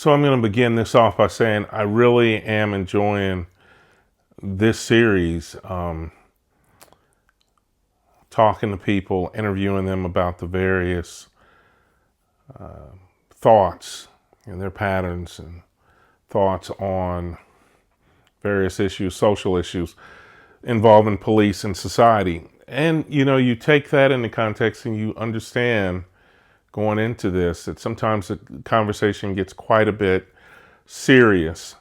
So I'm going to begin this off by saying I really am enjoying this series, talking to people, interviewing them about the various thoughts and their patterns and thoughts on various issues, social issues involving police and society. And, you take that into context and you understand going into this that sometimes the conversation gets quite a bit serious.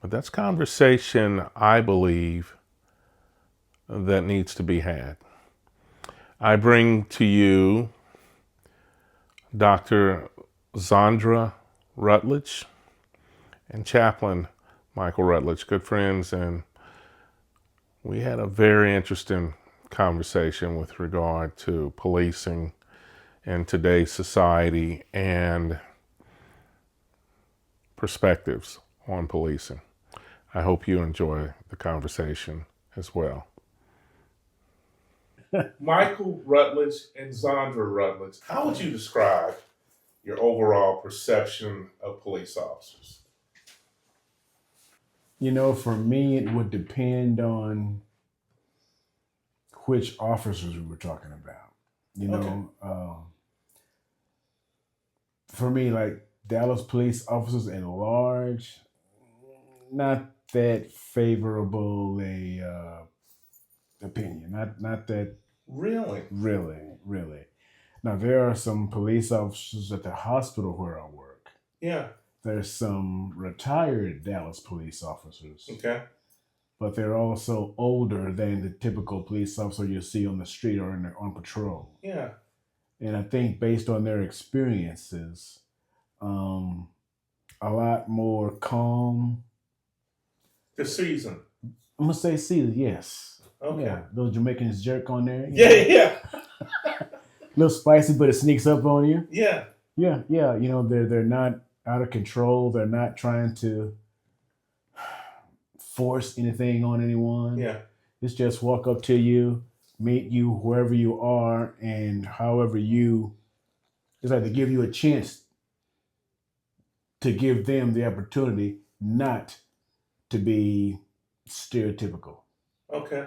But that's conversation, I believe, that needs to be had. I bring to you Dr. Zandra Rutledge and Chaplain Michael Rutledge, good friends, and we had a very interesting conversation with regard to policing in today's society and perspectives on policing. I hope you enjoy the conversation as well. Michael Rutledge and Zandra Rutledge, how would you describe your overall perception of police officers? For me, it would depend on which officers we were talking about. For me, like Dallas police officers at large, not that favorable a opinion. Not that Really? really. Now there are some police officers at the hospital where I work. Yeah. There's some retired Dallas police officers. Okay. But they're also older than the typical police officer you see on the street or on patrol. Yeah. And I think based on their experiences, a lot more calm. The season. I'm gonna say seasoned, yes. Okay. Yeah, those Jamaicans jerk on there. Yeah. A little spicy, but it sneaks up on you. Yeah. Yeah. They're not out of control. They're not trying to force anything on anyone. Yeah. It's just walk up to you, meet you wherever you are, and however it's like to give you a chance to give them the opportunity not to be stereotypical. Okay.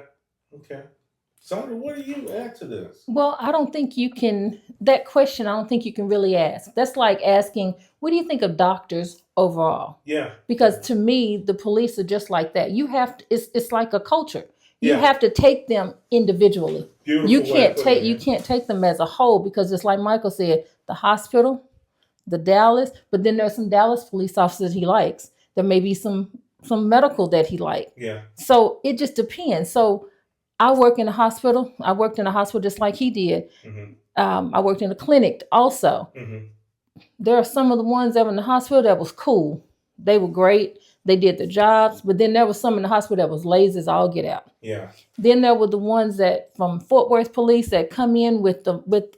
Sandra, what do you add to this? Well, I don't think you can, that question, I don't think you can really ask. That's like asking, what do you think of doctors overall? Yeah. Because to me, the police are just like that. You have to, it's like a culture. You Yeah. have to take them individually. Beautiful You way can't to put it, you man. can't take them as a whole, because it's like Michael said, the hospital, the Dallas, but then there's some Dallas police officers he likes. There may be some medical that he likes. Yeah. So it just depends. So I work in a hospital. I worked in a hospital just like he did. Mm-hmm. I worked in a clinic also. Mm-hmm. There are some of the ones that were in the hospital that was cool. They were great. They did their jobs. But then there was some in the hospital that was lazy as all get out. Yeah. Then there were the ones that from Fort Worth police that come in with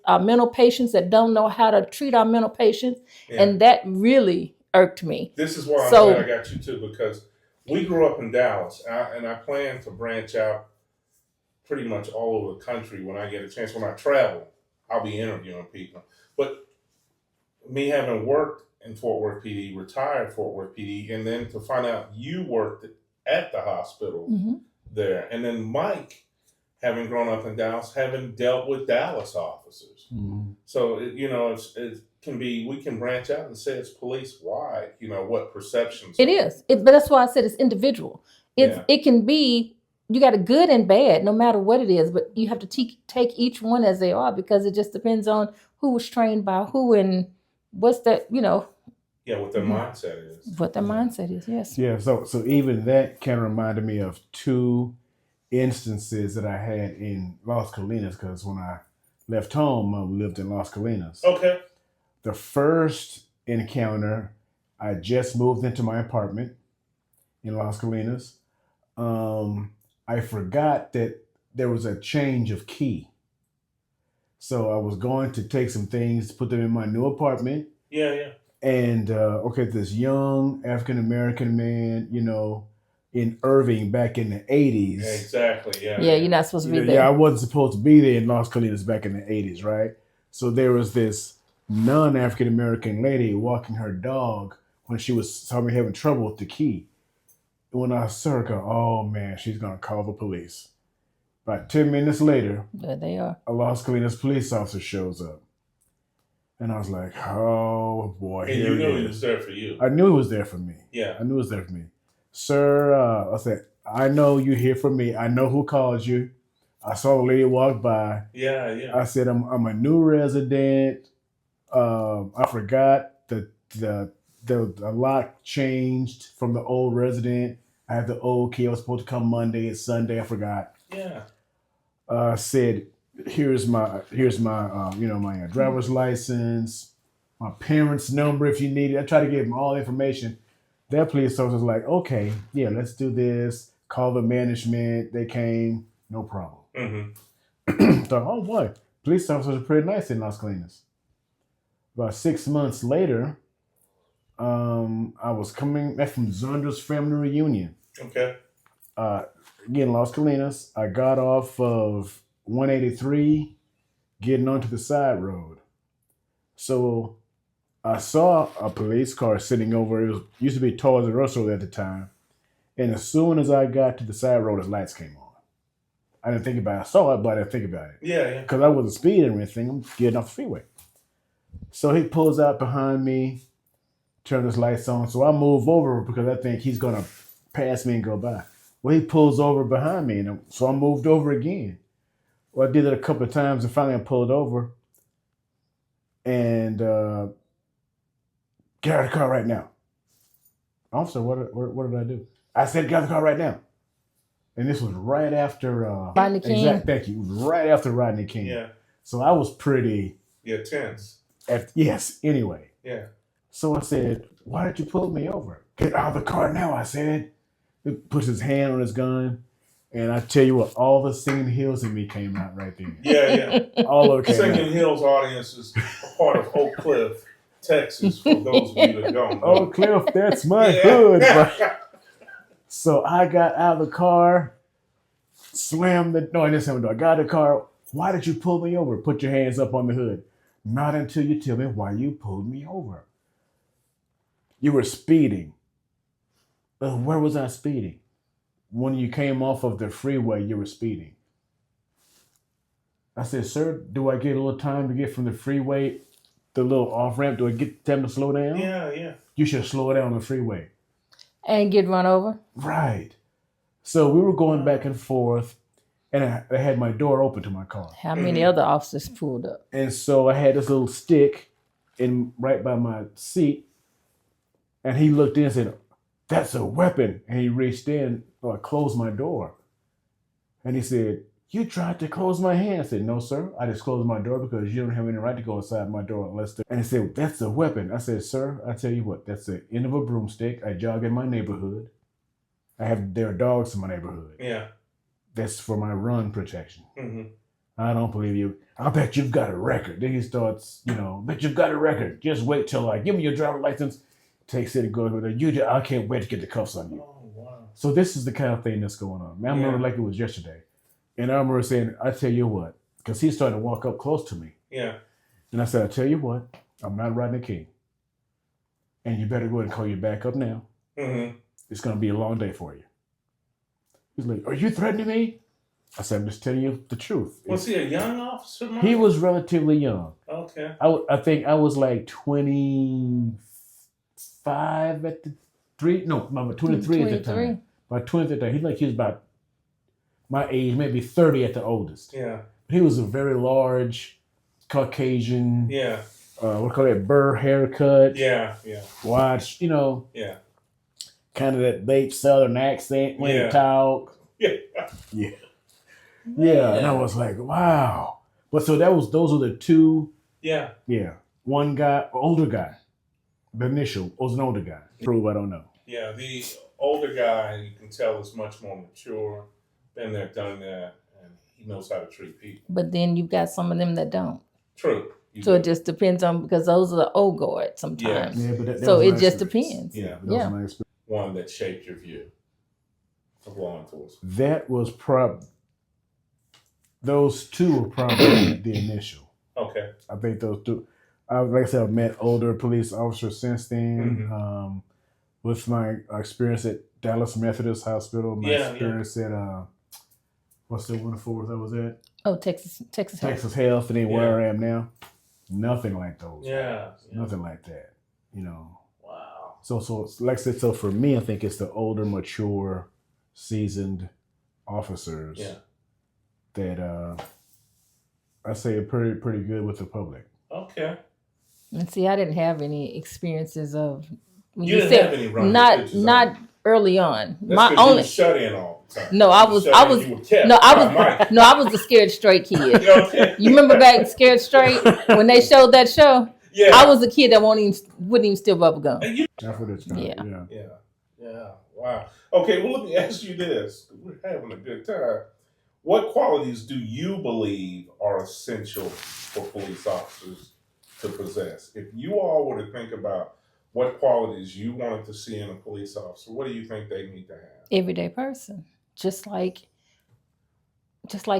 our mental patients that don't know how to treat our mental patients. Yeah. And that really irked me. This is why I'm So- glad I got you too, because we grew up in Dallas, and I plan to branch out pretty much all over the country when I get a chance. When I travel, I'll be interviewing people. But me having worked in Fort Worth PD, retired Fort Worth PD, and then to find out you worked at the hospital Mhm. there, and then Mike, having grown up in Dallas, having dealt with Dallas officers. Mm-hmm. So, it can be, we can branch out and say it's police wide, what perceptions. It is. But that's why I said it's individual. It can be, you got a good and bad, no matter what it is, but you have to take each one as they are, because it just depends on who was trained by who and what's that, Yeah, what their mindset is. what their mindset is. Yes. Yeah, so even that kind of reminded me of two instances that I had in Las Colinas, because when I left home, I lived in Las Colinas. Okay. The first encounter, I just moved into my apartment in Las Colinas. I forgot that there was a change of key. So I was going to take some things, put them in my new apartment. Yeah. And this young African-American man, in Irving back in the 80s. Yeah, exactly. Yeah. Yeah, you're not supposed to be there. Yeah, I wasn't supposed to be there in Las Colinas back in the 80s, right? So there was this non-African-American lady walking her dog when she saw me having trouble with the key. When I saw her go, oh man, she's gonna call the police. About 10 minutes later, There they are. a Los Colinas police officer shows up. And I was like, oh boy. And you knew he was there for you. I knew he was there for me. Yeah. I knew he was there for me. Sir, I said, I know you're here for me. I know who called you. I saw the lady walk by. Yeah, yeah. I said, I'm a new resident. I forgot the lot changed from the old resident. I had the old key. I was supposed to come Monday. It's Sunday. I forgot. Yeah. Said, here's my my driver's license, my parents' number if you need it. I tried to give them all the information. That police officer was like, okay, yeah, let's do this. Call the management. They came, no problem. Mm-hmm. Thought, oh boy, police officers are pretty nice in Las Colinas. About 6 months later, I was coming back from Zandra's family reunion. Okay. Again, Las Colinas. I got off of 183, getting onto the side road. So I saw a police car sitting over. It used to be Toys R Us Road at the time. And as soon as I got to the side road, his lights came on. I didn't think about it. I saw it, but I didn't think about it. Yeah, yeah. Because I wasn't speeding or anything. I'm getting off the freeway. So he pulls out behind me, turns his lights on. So I move over because I think he's going to pass me and go by. Well, he pulls over behind me. So I moved over again. Well, I did it a couple of times and finally I pulled over. And get out of the car right now. Officer, what did I do? I said, get out of the car right now. And this was right after Rodney King. Thank you. It was right after Rodney King. Yeah. So I was pretty tense. Yes, anyway. Yeah. So I said, why did you pull me over? Get out of the car now, I said. He puts his hand on his gun. And I tell you what, all the Singing Hills in me came out right there. Yeah, yeah. All of it came Singing out. Hills audience is a part of Oak Cliff, Texas, for those of you that don't know. Oh, Cliff, that's my hood. So I got out of the car, slammed the door. I didn't slam the door. I got out of the car. Why did you pull me over? Put your hands up on the hood. Not until you tell me why you pulled me over. You were speeding. Where was I speeding? When you came off of the freeway, you were speeding. I said, sir, do I get a little time to get from the freeway, the little off-ramp? Do I get them to slow down? Yeah, yeah. You should slow down on the freeway. And get run over? Right. So we were going back and forth, and I had my door open to my car. How many other officers pulled up? And so I had this little stick right by my seat, and he looked in and said, that's a weapon. And he reached in, so I closed my door. And he said, you tried to close my hand. I said, no, sir. I just closed my door because you don't have any right to go inside my door unless. And he said, that's a weapon. I said, sir, I tell you what, that's the end of a broomstick. I jog in my neighborhood. There are dogs in my neighborhood. Yeah. That's for my run protection. Mm-hmm. I don't believe you. I bet you've got a record. Then he starts, bet you've got a record. Just wait till I give me your driver's license. Takes it and goes with it. I can't wait to get the cuffs on you. Oh, wow. So this is the kind of thing that's going on. Man, I remember like it was yesterday. And I remember saying, I tell you what, because he started to walk up close to me. Yeah. And I said, I tell you what, I'm not Rodney King. And you better go ahead and call your backup now. Mm-hmm. It's going to be a long day for you. He's like, are you threatening me? I said, I'm just telling you the truth. Was he a young officer, Mike? He was relatively young. Okay. I think I was like 25 at the 23 at the time. By 20 at the time. He was about my age, maybe 30 at the oldest. Yeah. He was a very large Caucasian. Yeah. What call it? Burr haircut. Yeah. Yeah. Watch, Yeah. kind of that late Southern accent when Yeah. he talk. Yeah. Yeah. Yeah. And I was like, wow. But so those are the two. Yeah. Yeah. One guy, older guy. The initial was an older guy. Prove, I don't know. Yeah. The older guy, you can tell, is much more mature. Been there, done that, and he knows how to treat people. But then you've got some of them that don't. True. So it just depends on, because those are the old guard sometimes. Yeah, but that So was it my just experience. depends. Yeah. That was my experience. One that shaped your view of law enforcement. That was those two were probably the initial. Okay. I think those two. like I said, I've met older police officers since then. Mm-hmm. With my experience at Dallas Methodist Hospital, my experience at what's the one in Fort Worth I was at? Oh, Texas Texas Health, and then where Yeah. I am now, nothing like those. Yeah. Nothing like that. You know. Wow. So like I said, so for me, I think it's the older, mature, seasoned officers that I say are pretty good with the public. Okay. And see, I didn't have any experiences of. You didn't have any running pictures not on. early on. That's My 'cause only you was shut in all the time. no, I was You were kept by Mike. I was the scared straight kid. Okay. You remember back Scared Straight when they showed that show? Yeah. I was a kid that wouldn't even steal bubble gum. That's what it's called. Yeah. Wow. Okay, well, let me ask you this. We're having a good time. What qualities do you believe are essential for police officers to possess? If you all were to think about what qualities you wanted to see in a police officer, what do you think they need to have? Everyday person, just like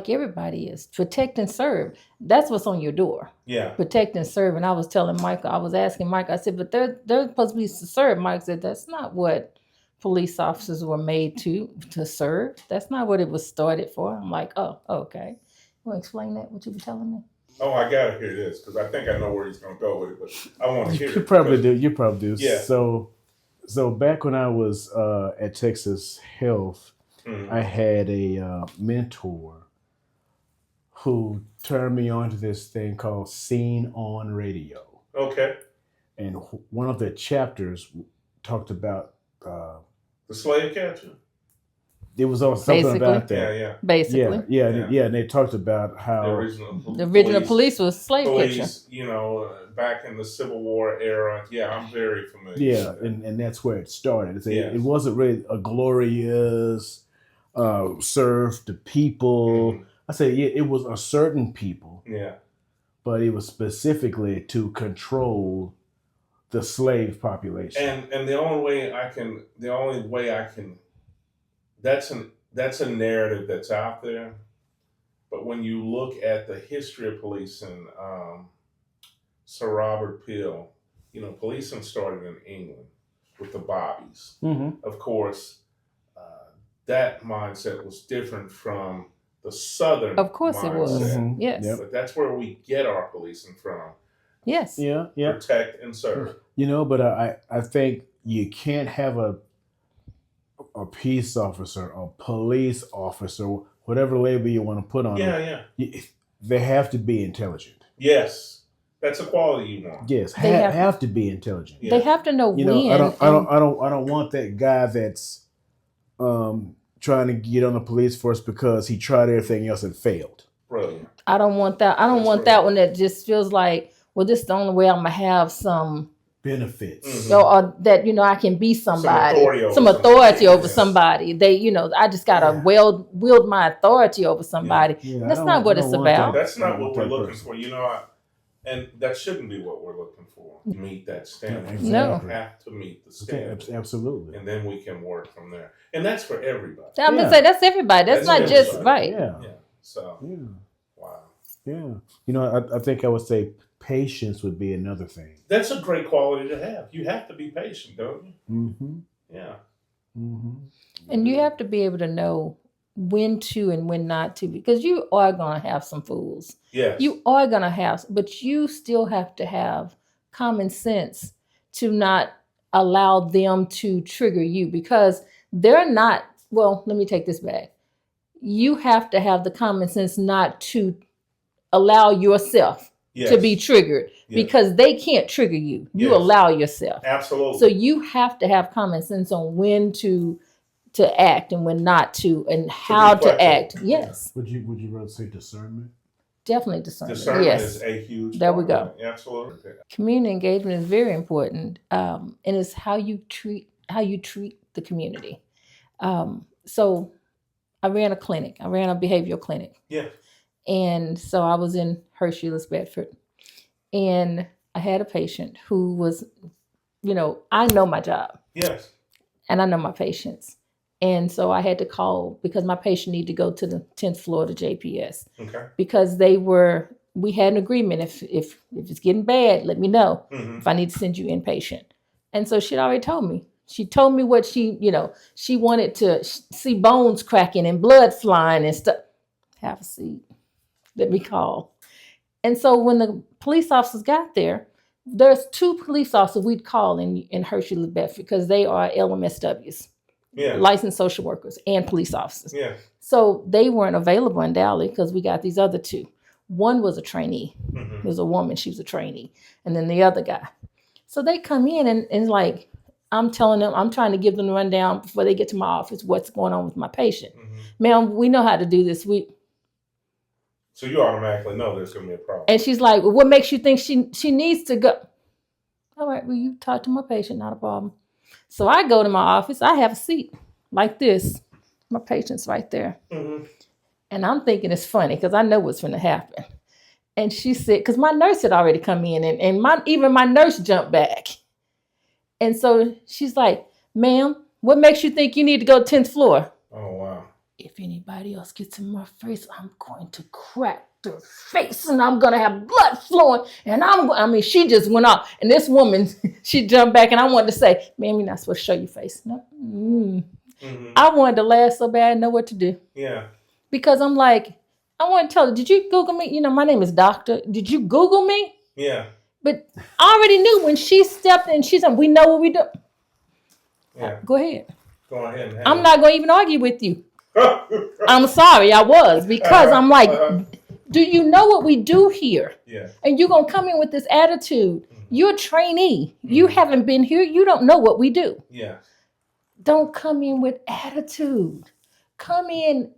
everybody is. Protect and serve. That's what's on your door. Yeah. Protect and serve. And I was telling Michael, I was asking Mike, I said, but they're supposed to be to serve. Mike said, that's not what police officers were made to serve. That's not what it was started for. I'm like, oh, okay. You want to explain that, what you were telling me? Oh, I got to hear this because I think I know where he's going to go with it, but I want to hear it. You probably do. Yeah. So back when I was at Texas Health, I had a mentor who turned me on to this thing called Scene on Radio. Okay. And one of the chapters talked about the slave catcher. It was on something Basically. about that. Yeah. Basically. Yeah. And they talked about how The original police was slave catcher. Police, back in the Civil War era. Yeah, I'm very familiar. Yeah, with that. and that's where it started. Yes. It wasn't really a glorious serve the people. Mhm. I say it was a certain people, Yeah. but it was specifically to control the slave population. And the only way I can that's a narrative that's out there. But when you look at the history of policing, Sir Robert Peel, policing started in England with the Bobbies. Mm-hmm. Of course, that mindset was different from the Southern Of course it was. mindset. Mhm. Yes. Yep. But that's where we get our policing from. Yes. Yeah. Protect and serve. But I think you can't have a peace officer, a police officer, whatever label you want to put on them. Yeah. They have to be intelligent. Yes. That's a quality you want. Yes, They have to be intelligent. Yeah. They have to know when. I don't want that guy that's trying to get on the police force because he tried everything else and failed. Brilliant. I don't want that. I don't want that one that just feels like, well, this is the only way I'm gonna have some Benefits. Mhm. or that I can be somebody, some Some authority over yes. somebody. They, I just gotta Yeah. wield my authority over somebody. Yeah, That's I not what don't it's want about. that. That's not I don't what want we're that looking person. for. And that shouldn't be what we're looking for. Meet that standard. No. We have to meet the Okay, standard. absolutely. And then we can work from there. And that's for everybody. I'm Yeah. gonna say that's everybody. That's not just everybody. right. Yeah. Yeah. So, Yeah. wow. Yeah. I think I would say patience would be another thing. That's a great quality to have. You have to be patient, don't you? Mm-hmm. Yeah. Mm-hmm. And you have to be able to know when to and when not to, because you are gonna have some fools. Yes. You are gonna have, but you still have to have common sense to not allow them to trigger you, because they're not. Well, let me take this back. You have to have the common sense not to allow yourself Yes. to be triggered, Yes. because they can't trigger you. You Yes. allow yourself. Absolutely. So you have to have common sense on when to act and when not to, and how to flexible. act. Yes, Would you rather say discernment? definitely discernment. Discernment Yes, is a huge There we part of go. it. Absolutely. community engagement is very important, and it's how you treat the community. So I ran a clinic. I ran a behavioral clinic. Yeah. And so I was in Hershey's, Bedford, and I had a patient who was, I know my job Yes. and I know my patients. And so I had to call because my patient needed to go to the 10th floor to JPS Okay. because they were we had an agreement. If it's getting bad, let me know Mm-hmm. if I need to send you inpatient. And so she'd already told me. She told me what she wanted to see bones cracking and blood flying and stuff. Have a seat. Let me call. And so when the police officers got there, there's 2 police officers we'd call in Hershey Bedford because they are LMSWs, licensed social workers and police officers. Yeah. So they weren't available in Dally because we got these other 2. One was a trainee. Mm-hmm. It was a woman. She was a trainee. And then the other guy. So they come in and like, I'm telling them, I'm trying to give them the rundown before they get to my office, what's going on with my patient. Mm-hmm. Ma'am, we know how to do this. So you automatically know there's going to be a problem. And she's like, well, what makes you think she needs to go? All right, well, you talk to my patient, not a problem. So I go to my office. I have a seat like this. My patient's right there. Mm-hmm. And I'm thinking it's funny because I know what's going to happen. And she said, because my nurse had already come in and even my nurse jumped back. And so she's like, ma'am, what makes you think you need to go to 10th floor? Oh, wow. If anybody else gets in my face, I'm going to crack their face and I'm going to have blood flowing. And she just went off. And this woman, she jumped back and I wanted to say, ma'am, you're not supposed to show your face. No. Mm-hmm. I wanted to laugh so bad, I know what to do. Yeah. Because I'm like, I want to tell her, did you Google me? My name is Doctor. Did you Google me? Yeah. But I already knew when she stepped in, she said, we know what we do. Yeah. Go ahead. Go ahead. I'm not going to even argue with you. I'm sorry, I was. Because I'm like, do you know what we do here? Yeah. And you're going to come in with this attitude. Mm-hmm. You're a trainee. Mm-hmm. You haven't been here. You don't know what we do. Yeah. Don't come in with attitude. Come in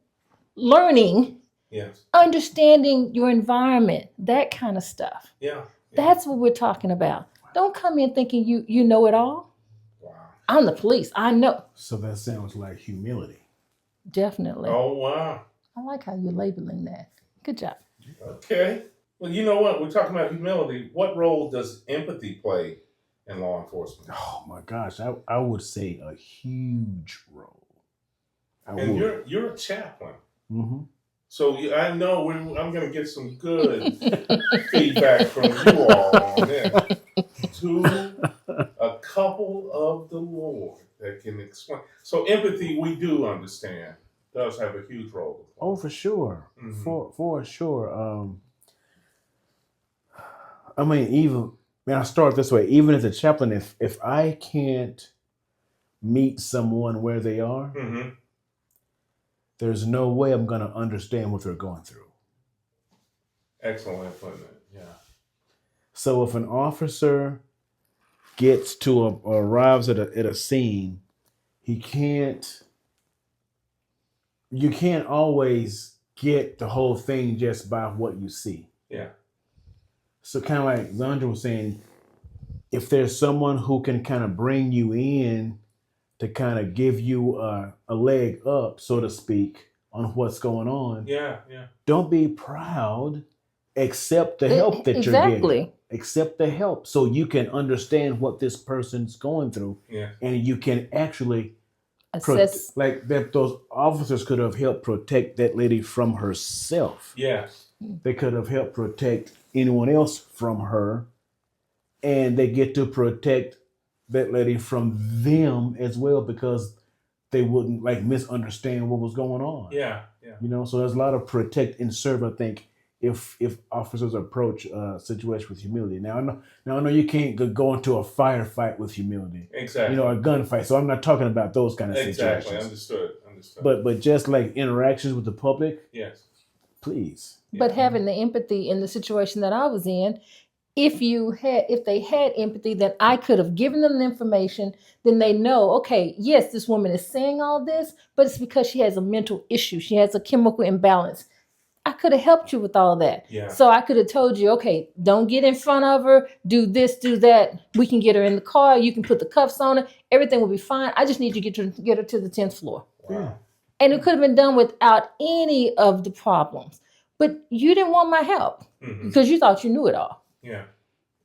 learning. Yes. Understanding your environment, that kind of stuff. Yeah. That's what we're talking about. Don't come in thinking you know it all. Wow. I'm the police. I know. So that sounds like humility. Definitely. Oh, wow. I like how you're labeling that. Good job. Okay. Well, you know what? We're talking about humility. What role does empathy play in law enforcement? Oh, my gosh. I would say a huge role. You're a chaplain. Mm-hmm. So I know I'm going to get some good feedback from you all on this. To a couple of the Lord that can explain. So empathy, we do understand, does have a huge role to play. Oh, for sure. Mm-hmm. For sure. I'll start this way. Even as a chaplain, if I can't meet someone where they are, mm-hmm. there's no way I'm going to understand what they're going through. Excellent putting it. Yeah. So if an officer gets to or arrives at a scene, you can't always get the whole thing just by what you see. Yeah. So kind of like Zandra was saying, if there's someone who can kind of bring you in to kind of give you a leg up, so to speak, on what's going on. Yeah. Don't be proud. Accept the help that you're getting. Accept the help so you can understand what this person's going through. Yeah. And you can actually assess. Those officers could have helped protect that lady from herself. Yes. They could have helped protect anyone else from her. And they get to protect that lady from them as well because they wouldn't misunderstand what was going on. Yeah. So there's a lot of protect and serve, I think, if officers approach a situation with humility. Now I know you can't go into a firefight with humility. Exactly. A gunfight. So I'm not talking about those kind of situations. Exactly. Understood. But just like interactions with the public. Yes. Please. But having the empathy in the situation that I was in, if they had empathy, then I could have given them the information. Then they know, okay, yes, this woman is saying all this, but it's because she has a mental issue. She has a chemical imbalance. I could have helped you with all that. Yeah. So I could have told you, okay, don't get in front of her. Do this, do that. We can get her in the car. You can put the cuffs on her. Everything will be fine. I just need you to get her to the 10th floor. Wow. And it could have been done without any of the problems. But you didn't want my help because you thought you knew it all. Yeah.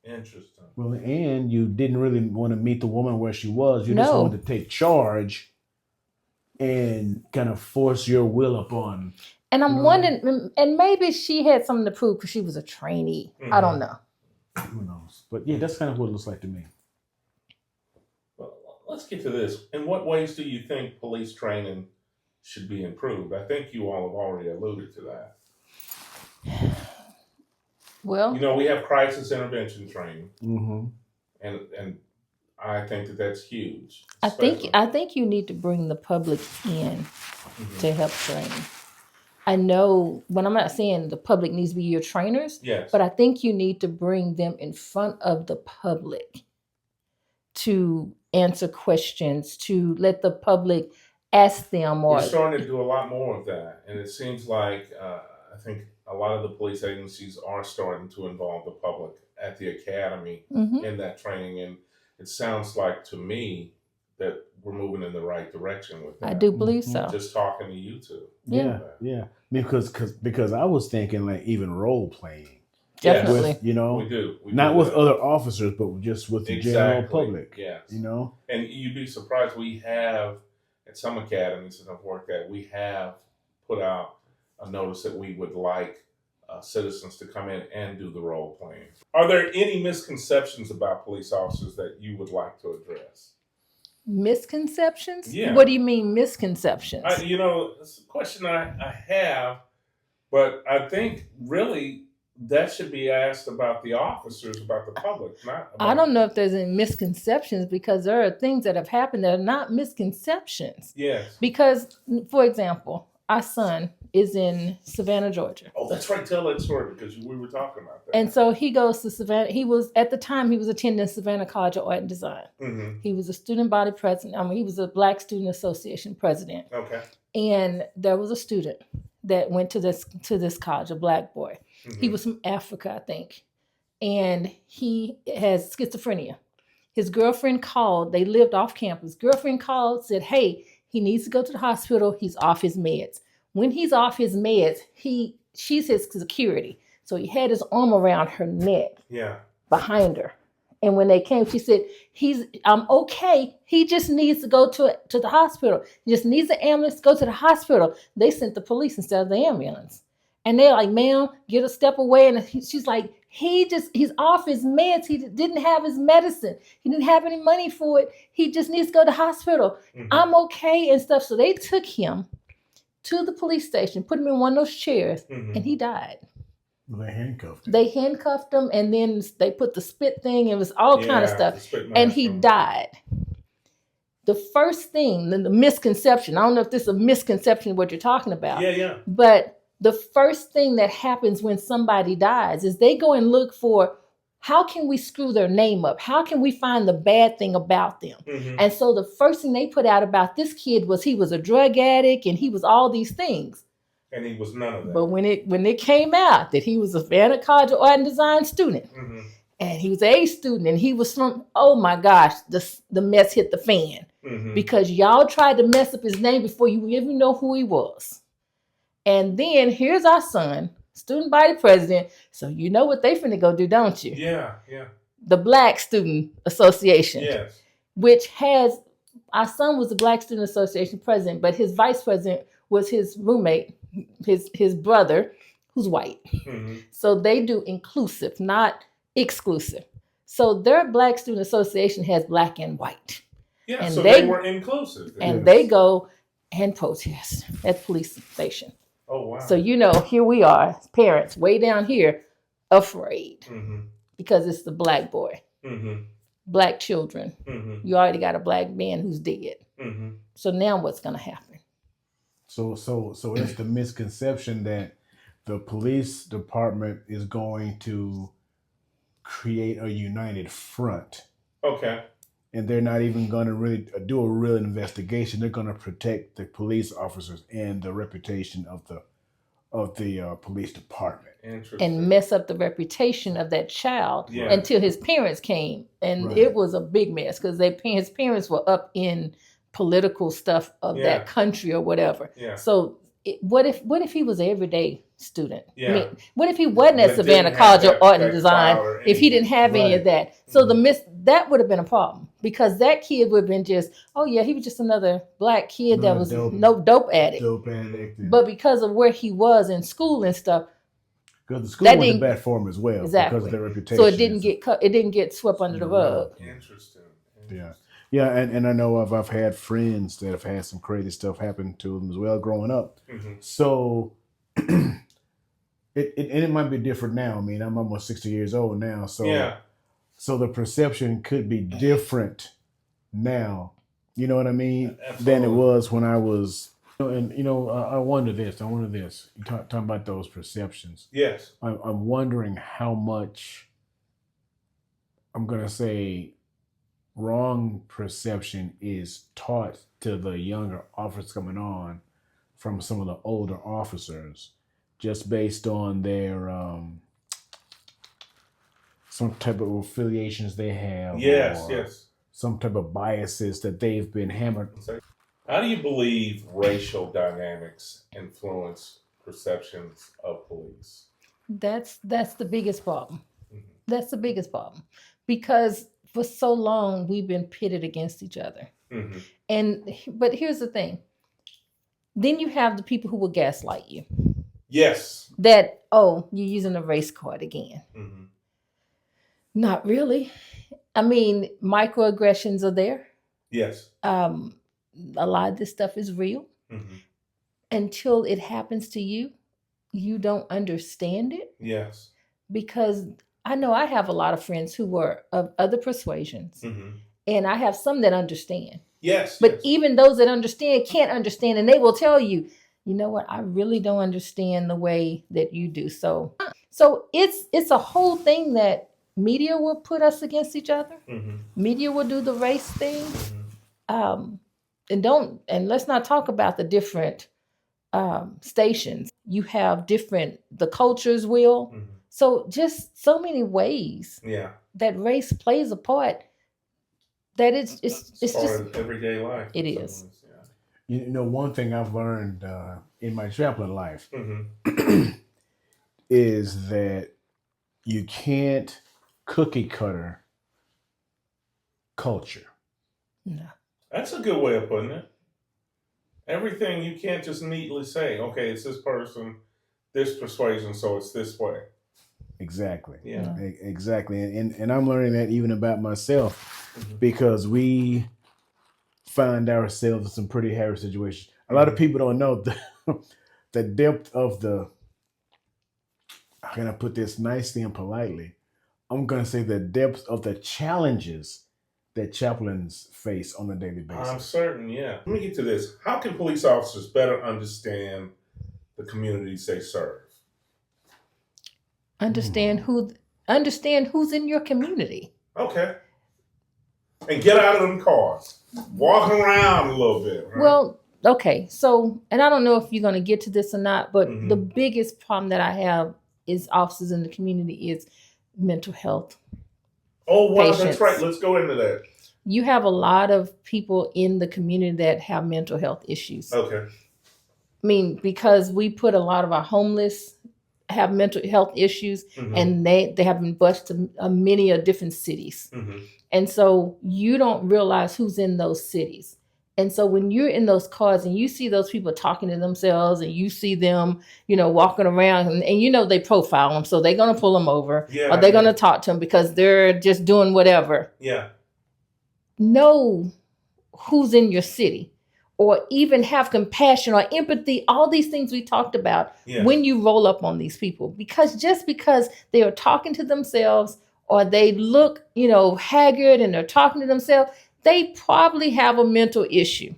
Interesting. Well, and you didn't really want to meet the woman where she was. You just wanted to take charge and kind of force your will upon. And I'm You know? wondering, and maybe she had something to prove because she was a trainee. I don't know. Who knows? But yeah, that's kind of what it looks like to me. Well, let's get to this. In what ways do you think police training should be improved? I think you all have already alluded to that. Well, You know, we have crisis intervention training, Mm-hmm. and I think that that's huge. I especially- think you need to bring the public in Mhm. to help train. I know when I'm not saying the public needs to be your trainers, Yes. but I think you need to bring them in front of the public to answer questions, to let the public ask them. Or We're starting to do a lot more of that, and it seems like I think a lot of the police agencies are starting to involve the public at the academy Mhm. in that training, and it sounds like to me that we're moving in the right direction with that. I do believe Mhm. so. Just talking to you two. Yeah, yeah. Because I was thinking like even role playing. Definitely. With, you know, We do. We not do with that. other officers, but just with the general public. Yes. You know, And you'd be surprised. We have, at some academies that I've worked at, we have put out a notice that we would like citizens to come in and do the role playing. Are there any misconceptions about police officers that you would like to address? Misconceptions? Yeah. What do you mean misconceptions? It's a question I have, but I think really that should be asked about the officers, about the public, not about I don't know if there's any misconceptions because there are things that have happened that are not misconceptions. Yes. Because, for example, our son is in Savannah, Georgia. Oh, that's right. Tell that story because we were talking about that. And so he goes to Savannah. At the time, he was attending Savannah College of Art and Design. Mm-hmm. He was a student body president. He was a Black Student Association president. Okay. And there was a student that went to this college, a Black boy. Mm-hmm. He was from Africa, I think. And he has schizophrenia. His girlfriend called. They lived off campus. Girlfriend called, said, hey, he needs to go to the hospital. He's off his meds. When he's off his meds, she's his security. So he had his arm around her neck, behind her. And when they came, she said, I'm okay. He just needs to go to the hospital. He just needs an ambulance to go to the hospital. They sent the police instead of the ambulance. And they're like, ma'am, get a step away. And she's like, he's off his meds. He didn't have his medicine. He didn't have any money for it. He just needs to go to the hospital. Mm-hmm. I'm okay and stuff. So they took him to the police station, put him in one of those chairs, Mm-hmm. and he died. they handcuffed him. They handcuffed him, and then they put the spit thing. It was all kind of stuff. And he died. The first thing, the misconception, I don't know if this is a misconception of what you're talking about. Yeah. But the first thing that happens when somebody dies is they go and look for, how can we screw their name up? How can we find the bad thing about them? Mm-hmm. And so the first thing they put out about this kid was he was a drug addict and he was all these things. And he was none of that. But when it came out that he was a Savannah College of Art and Design student, Mm-hmm. and he was an A student, and he was from, oh my gosh, the mess hit the fan. Mm-hmm. Because y'all tried to mess up his name before you even know who he was. And then here's our son, student body president. So you know what they finna go do, don't you? Yeah. The Black Student Association. Yes. Which has, our son was the Black Student Association president, but his vice president was his roommate, his brother, who's white. Mm-hmm. So they do inclusive, not exclusive. So their Black Student Association has black and white. Yeah, And so they- they were inclusive. And Yes. they go and protest at the police station. Oh, wow. So, here we are, parents way down here, afraid Mm-hmm. because it's the Black boy, Mm-hmm. Black children. Mm-hmm. You already got a Black man who's dead. Mm-hmm. So now what's going to happen? So it's the misconception that the police department is going to create a united front, Okay. and they're not even going to really do a real investigation. They're going to protect the police officers and the reputation of the police department. Interesting. And mess up the reputation of that child Yeah. until his parents came. And Right. it was a big mess because his parents were up in political stuff of Yeah. that country or whatever. Yeah. So what if he was an everyday student? Yeah. I mean, what if he wasn't at That Savannah didn't have College of that- Art and that Design? cloud or If he didn't have any of Right. that, so that would have been a problem, because that kid would have been just, oh yeah, he was just another black kid that Another was dope- no dope addict. Dope addict. But because of where he was in school and stuff, because the school that went to didn't- bat for him as well, Exactly. because of their reputation. so it didn't get cut. It didn't get swept under the rug. Interesting. Yeah, and I know I've had friends that have had some crazy stuff happen to them as well growing up. Mhm. So it might be different now. I mean, I'm almost 60 years old now, so Yeah. so the perception could be different now. You know what I mean? Absolutely. Than it was when I was. And I wonder this. You talking about those perceptions. Yes. I'm wondering how much, I'm gonna say, wrong perception is taught to the younger officers coming on from some of the older officers, just based on their some type of affiliations they have. Yes. or Yes. Some type of biases that they've been hammered. How do you believe racial dynamics influence perceptions of police? That's the biggest problem. Mhm. That's the biggest problem, because for so long we've been pitted against each other. Mhm. But here's the thing. Then you have the people who will gaslight you. Yes. That, oh, you're using a race card again. Mhm. Not really. I mean, microaggressions are there. Yes. A lot of this stuff is real. Mhm. Until it happens to you, you don't understand it. Yes. Because I know I have a lot of friends who were of other persuasions, Mhm. and I have some that understand. Yes. But yes. even those that understand can't understand, and they will tell you, you know what, I really don't understand the way that you do. So it's a whole thing that media will put us against each other. Mhm. Media will do the race thing. Mhm. And let's not talk about the different stations. You have the cultures will. Mhm. So just so many ways Yeah. that race plays a part, that it's It's just part of everyday life. It in some is. ways, yeah. One thing I've learned in my chaplain life Mhm. is that you can't cookie cutter culture. no. That's a good way of putting it. Everything you can't just neatly say, okay, it's this person, this persuasion, so it's this way. Exactly. Yeah. Exactly. And I'm learning that even about myself, Mhm. because we find ourselves in some pretty hairy situations. A lot of people don't know the depth of how can I put this nicely and politely? I'm going to say the depth of the challenges that chaplains face on a daily basis. I'm certain, yeah. Let me get to this. How can police officers better understand the communities they serve? Understand who's in your community. Okay. And get out of them cars. Walk around a little bit. Right? Well, okay. So, and I don't know if you're going to get to this or not, but Mhm. the biggest problem that I have is officers in the community is mental health. Oh, wow, patients. that's right. Let's go into that. You have a lot of people in the community that have mental health issues. Okay. I mean, because we put a lot of our homeless have mental health issues, Mhm. and they have been bused to many different cities. Mhm. And so you don't realize who's in those cities. And so when you're in those cars and you see those people talking to themselves, and you see them, walking around, and they profile them. So they're going to pull them over, Yeah, or they're going yeah. to talk to them because they're just doing whatever. Yeah. Know who's in your city, or even have compassion or empathy, all these things we talked about Yes. when you roll up on these people. Because just because they are talking to themselves, or they look, haggard, and they're talking to themselves, they probably have a mental issue.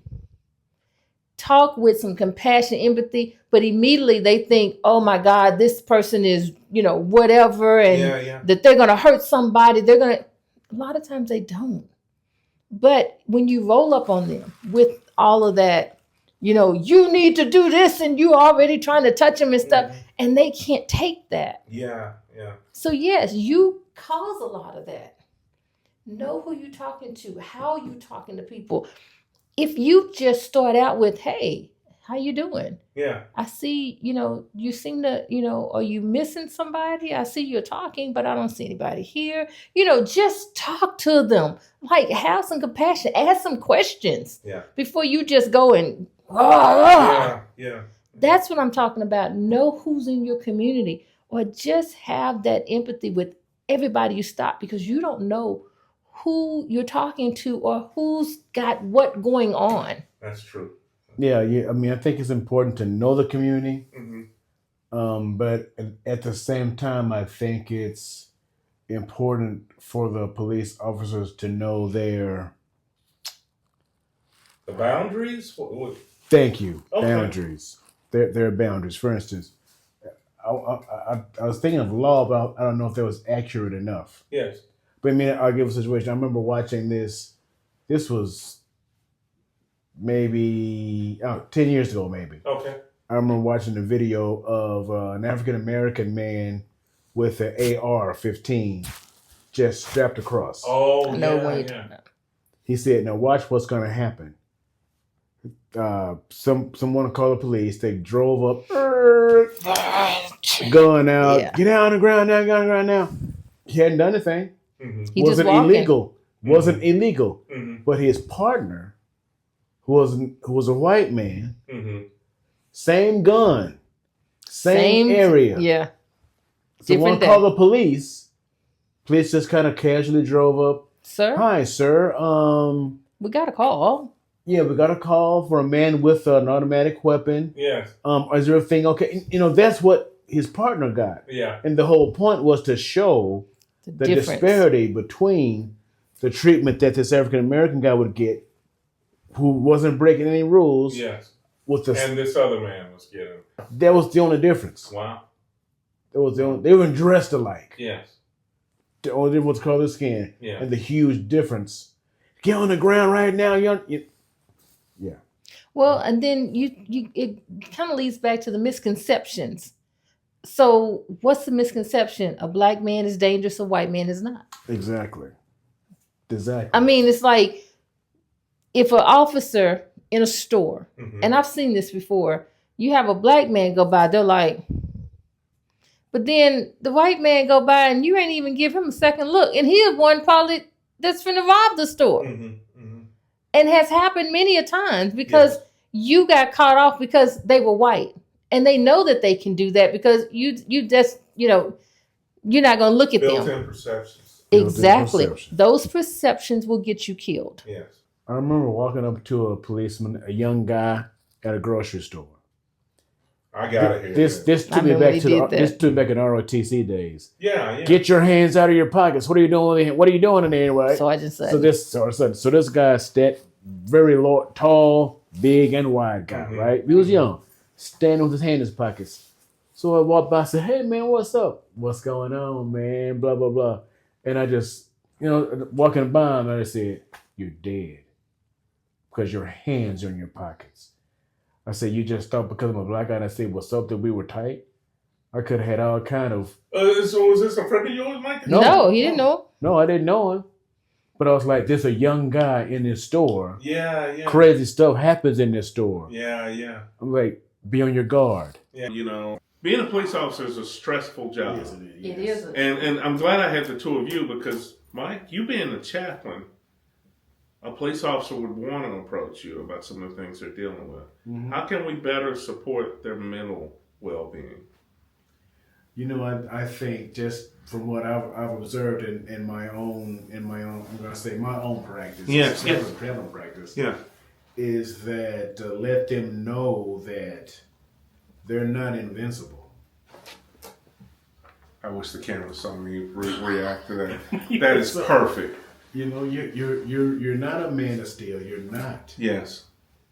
Talk with some compassion, empathy, but immediately they think, oh my God, this person is, whatever, and Yeah. that they're going to hurt somebody. A lot of times they don't. But when you roll up on them with all of that, you need to do this, and you already trying to touch them and stuff, Mhm. and they can't take that. Yeah. So yes, you cause a lot of that. Know who you're talking to, how you talking to people. If you just start out with, hey, how you doing? Yeah. I see, you seem to, are you missing somebody? I see you're talking, but I don't see anybody here. Just talk to them. Like, have some compassion, ask some questions before you just go and, Yeah. That's what I'm talking about. Know who's in your community, or just have that empathy with everybody you stop, because you don't know who you're talking to or who's got what going on. That's true. Yeah. I mean, I think it's important to know the community, Mm-hmm. but at the same time, I think it's important for the police officers to know The boundaries? Thank you. Okay. Boundaries. There are boundaries. For instance, I was thinking of law, but I don't know if that was accurate enough. Yes. But I mean, I'll give a situation. I remember watching this. This was maybe 10 years ago, maybe. Okay. I remember watching a video of an African American man with an AR-15 just strapped across. Oh, I know what you're talking about. He said, "Now watch what's going to happen." Someone called the police. They drove up, gun out. Yeah. Get out on the ground now. Get on the ground now. He hadn't done anything. Mm-hmm. He Wasn't just walking. illegal. Wasn't illegal. Mm-hmm. But his partner, who was a white man, Mm-hmm. same gun, same area. Yeah. Someone called the police. Police just kind of casually drove up. Sir? Hi, sir. We got a call. Yeah, we got a call for a man with an automatic weapon. Yes. Is there a thing okay? That's what his partner got. Yeah. And the whole point was to show the disparity between the treatment that this African American guy would get, who wasn't breaking any rules. Yes. And this other man was getting. That was the only difference. Wow. That was the only. They were dressed alike. Yes. The only difference was color of skin. Yeah. And the huge difference. Get on the ground right now, yeah. Well, and then it kind of leads back to the misconceptions. So what's the misconception? A black man is dangerous, a white man is not. Exactly. I mean, it's like if an officer in a store, Mm-hmm. and I've seen this before, you have a black man go by, they're like, but then the white man go by and you ain't even give him a second look. And he is one probably that's finna rob the store. Mm-hmm. Mm-hmm. And has happened many a times because you got caught off because they were white. And they know that they can do that because you just, you're not going to look at them. Built-in perceptions. Exactly. Those perceptions will get you killed. Yes. I remember walking up to a policeman, a young guy at a grocery store. I got it here. This took me back in ROTC days. Yeah. Get your hands out of your pockets. What are you doing? What are you doing in there, right? So I just said. So this guy, very tall, big, and wide guy, Mm-hmm. right? He was young, standing with his hand in his pockets. So I walked by, and said, "Hey man, what's up? What's going on, man? Blah blah blah." And I just, walking by him, and I said, "You're dead because your hands are in your pockets." I said, "You just thought because I'm a black guy," and I said, "What's up that we were tight?" I could have had all kind of. So was this a friend of yours, Mike? No, he didn't know. No, I didn't know him. But I was like, "There's a young guy in this store. Yeah. Crazy stuff happens in this store." Yeah. I'm like, be on your guard. Yeah. Being a police officer is a stressful job. Yes, It is. And I'm glad I had the two of you because, Mike, you being a chaplain, a police officer would want to approach you about some of the things they're dealing with. Mm-hmm. How can we better support their mental well-being? I think just from what I've observed in my own, I'm going to say my own practice. Yes. Traveling practice. Yeah. Is that let them know that they're not invincible. I wish the camera saw me react to that. That is perfect. You're not a man of steel. You're not. Yes.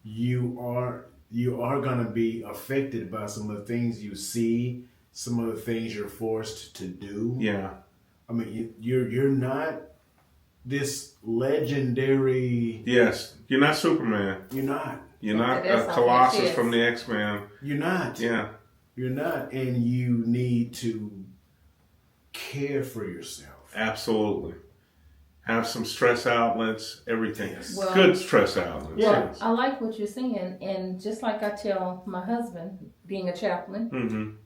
You are going to be affected by some of the things you see, some of the things you're forced to do. Yeah. I mean, you're not this legendary. Yes. You're not Superman. You're not. You're not a Colossus from the X-Men. You're not. Yeah. You're not, and you need to care for yourself. Absolutely. have some stress outlets, everything. Well, good stress outlets. Well, Yes. I like what you're saying, and just like I tell my husband, being a chaplain,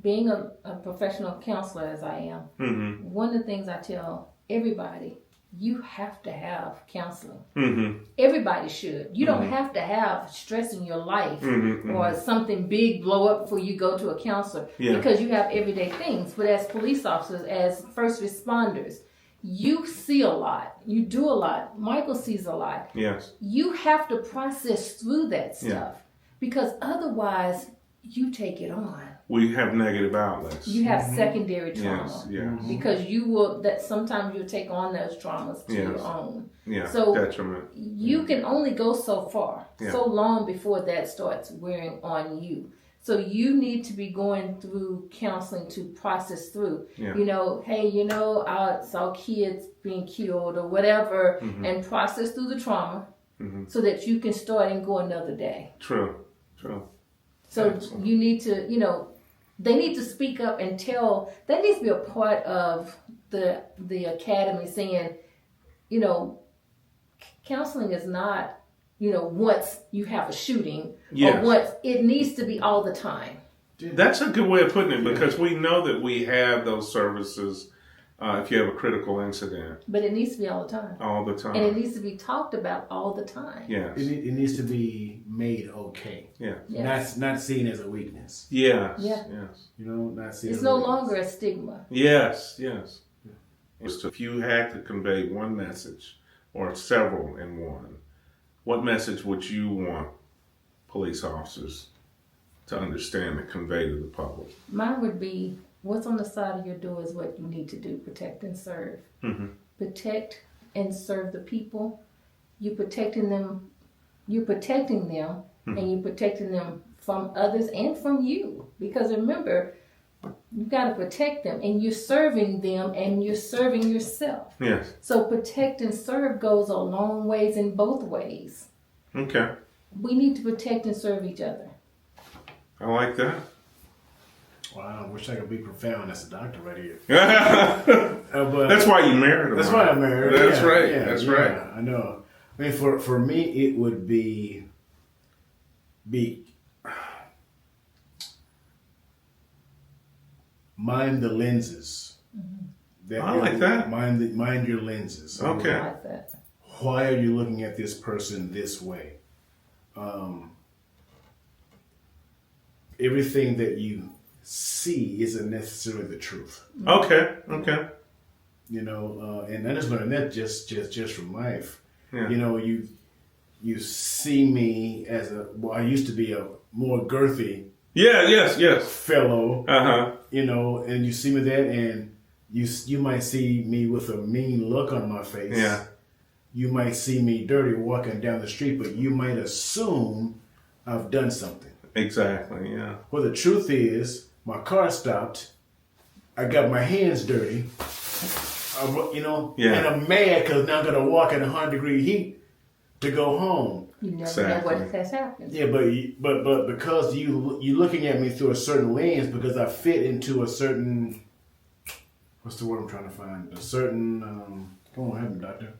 being a professional counselor as I am, one of the things I tell everybody, you have to have counseling. Everybody should. You don't have to have stress in your life or something big blow up before you go to a counselor because you have everyday things. But as police officers, as first responders, you see a lot. You do a lot. Michael sees a lot. Yes. You have to process through that stuff because otherwise you take it on. We have negative outlets. You have secondary trauma. Yes. Because you will, that sometimes you'll take on those traumas to your own. Yeah. So detriment. you can only go so far, so long before that starts wearing on you. So you need to be going through counseling to process through. You know, hey, I saw kids being killed or whatever, and process through the trauma so that you can start and go another day. True. So Excellent. you need to, they need to speak up and tell. That needs to be a part of the academy saying, counseling is not, once you have a shooting or once. It needs to be all the time. That's a good way of putting it because we know that we have those services if you have a critical incident. But it needs to be all the time. All the time. And it needs to be talked about all the time. Yes. It needs to be made okay. Yeah. Yes. Not seen as a weakness. Yes. Yeah. Yes. Not seen It's as no a weakness. longer a stigma. Yes. If you had to convey one message or several in one, what message would you want police officers to understand and convey to the public? Mine would be, what's on the side of your door is what you need to do. Protect and serve. Protect and serve the people. You're protecting them, and you're protecting them from others and from you. Because remember, you got to protect them, and you're serving them, and you're serving yourself. Yes. So protect and serve goes a long ways in both ways. Okay. We need to protect and serve each other. I like that. Wow, I wish I could be profound as a doctor right here. But that's why you married him. That's why I married. That's right. That's right. I know. I mean, for me, it would be mind the lenses. I like that. Mind your lenses. Okay. I like that. Why are you looking at this person this way? Everything that you see isn't necessarily the truth. Okay. And I just learned that just from life. Yeah. You see me as I used to be a more girthy Yes. fellow. And you see me there, and you might see me with a mean look on my face. Yeah. You might see me dirty walking down the street, but you might assume I've done something. Exactly. Yeah. Well, the truth is, my car stopped. I got my hands dirty. And I'm mad because now I'm gonna walk in 100-degree heat to go home. You never Exactly. know what has happened. Yeah, but because you looking at me through a certain lens, because I fit into a certain, what's the word I'm trying to find? A certain come on, help me, doctor.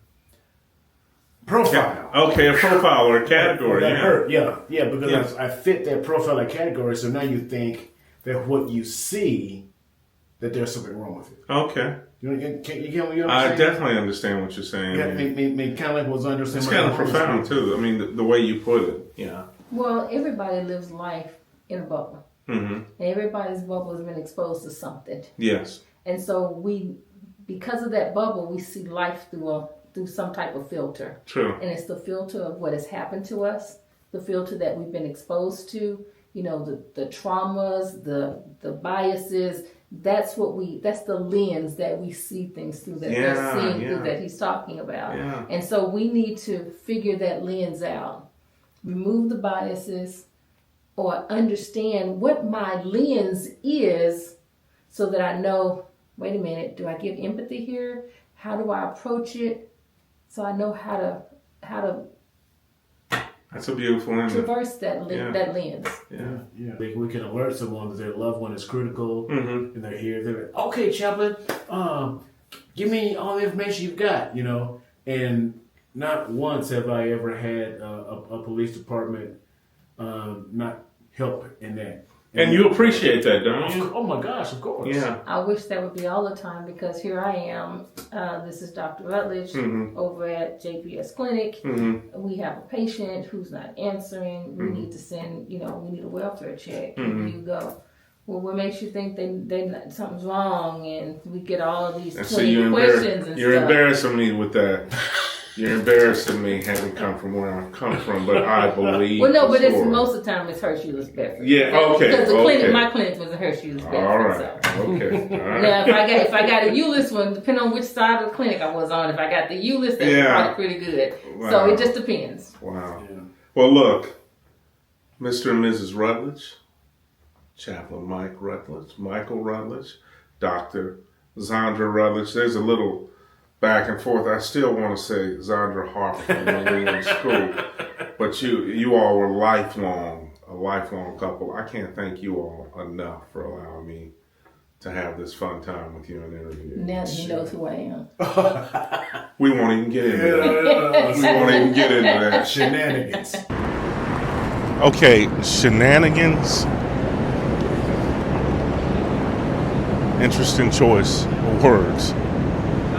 Profile. Okay, a profile or a category. That Yeah. hurt. Yeah, because I fit that profile or category. So now you think that what you see, that there's something wrong with it. Okay. You get what you're I saying? definitely understand what you're saying. Yeah, kind of like what Zandra said. It's kind of profound too. I mean, the way you put it. Yeah. Well, everybody lives life in a bubble. And everybody's bubble has been exposed to something. Yes. And so because of that bubble, we see life through some type of filter. True. And it's the filter of what has happened to us, the filter that we've been exposed to, the traumas, the biases. That's the lens that we see things through, that they're seeing through, that he's talking about. Yeah. And so we need to figure that lens out. Remove the biases or understand what my lens is so that I know, wait a minute, do I give empathy here? How do I approach it? So I know how to That's a beautiful image. traverse that lens. Yeah. We can alert someone that their loved one is critical, Mm-hmm. and they're here. They're like, "Okay, chaplain, give me all the information you've got, And not once have I ever had a police department not help in that. And you appreciate that, don't you? Oh my gosh, of course. Yeah. I wish that would be all the time, because here I am. This is Dr. Rutledge over at JPS Clinic. We have a patient who's not answering. We need to send, we need a welfare check. And you go, well, what makes you think something's wrong? And we get all of these questions and you're stuff. embarrassing me with that. You're embarrassing me having come from where I've come from, but I believe. Well, no, but the it's story. most of the time it's Hershey's Bedford. Yeah, okay. Because the okay. clinic, my clinic was a Hershey's Bedford. All right. So. Okay. All right. Now, if I got a U-list one, depending on which side of the clinic I was on, if I got the U-list, that's probably pretty good. Wow. So it just depends. Wow. Yeah. Well, look, Mr. and Mrs. Rutledge, Chaplain Mike Rutledge, Michael Rutledge, Dr. Zandra Rutledge. There's a little back and forth. I still want to say Zandra Harper from when we were in school, but you all were a lifelong couple. I can't thank you all enough for allowing me to have this fun time with you in the interview. Now he knows who I am. We won't even get into that. We won't even get into that. Shenanigans. Okay, shenanigans. Interesting choice of words.